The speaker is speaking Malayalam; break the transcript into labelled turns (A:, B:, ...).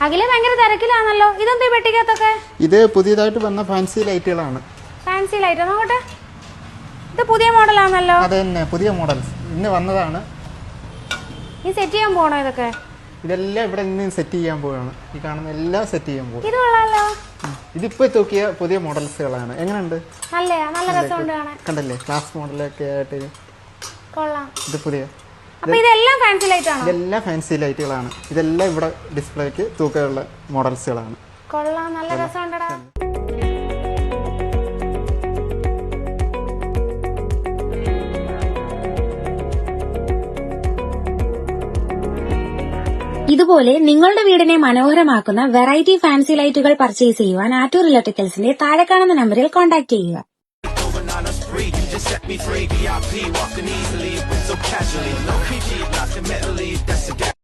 A: അഖില ഭയങ്കര തിരക്കിലാണല്ലോ. ഇതെന്താ പെട്ടിക്കകത്തൊക്കെ?
B: ഇത് പുതിയതായിട്ട് വന്ന ഫാൻസി ലൈറ്റുകളാണ്.
A: ഫാൻസി ലൈറ്റ് നോക്കട്ടെ. ഇത് പുതിയ മോഡലാണല്ലോ.
B: അതെ തന്നെ, പുതിയ മോഡൽസ് ഇന്ന് വന്നതാണ്.
A: ഈ സെറ്റ് ചെയ്യാൻ പോണോ ഇതൊക്കെ?
B: ഇതെല്ലാം ഇവിടെ ഇന്ന് സെറ്റ് ചെയ്യാൻ പോവാണ്. ഈ കാണുന്ന എല്ലാം സെറ്റ് ചെയ്യാൻ പോകും.
A: ഇത് കൊള്ളാലോ.
B: ഇതിപ്പോ തൂക്കിയ പുതിയ മോഡൽസുകളാണ്. എങ്ങനെയുണ്ട്?
A: നല്ല രസമുണ്ട് കാണാൻ.
B: കണ്ടല്ലേ, ക്ലാസ് മോഡലൊക്കെ ആയിട്ട്.
A: കൊള്ളാം.
B: ഇത് പുതിയ,
A: അപ്പൊ ഇതെല്ലാം ഫാൻസി ലൈറ്റ് ആണോ?
B: ഇതെല്ലാം ഫാൻസി ലൈറ്റുകളാണ്. ഇതെല്ലാം ഇവിടെ ഡിസ്പ്ലേക്ക് തൂക്കമുള്ള മോഡൽസുകളാണ്.
A: കൊള്ളാം, നല്ല രസമുണ്ടടാ. ഇതുപോലെ നിങ്ങളുടെ വീടിനെ മനോഹരമാക്കുന്ന വെറൈറ്റി ഫാൻസി ലൈറ്റുകൾ പർച്ചേസ് ചെയ്യുവാൻ ആറ്റൂർ ഇലക്ട്രിക്കൽസിന്റെ താഴെ കാണുന്ന നമ്പറിൽ കോൺടാക്ട് ചെയ്യുക. Just set me free, VIP, walking easily, so casually, no PG, not the medley, that's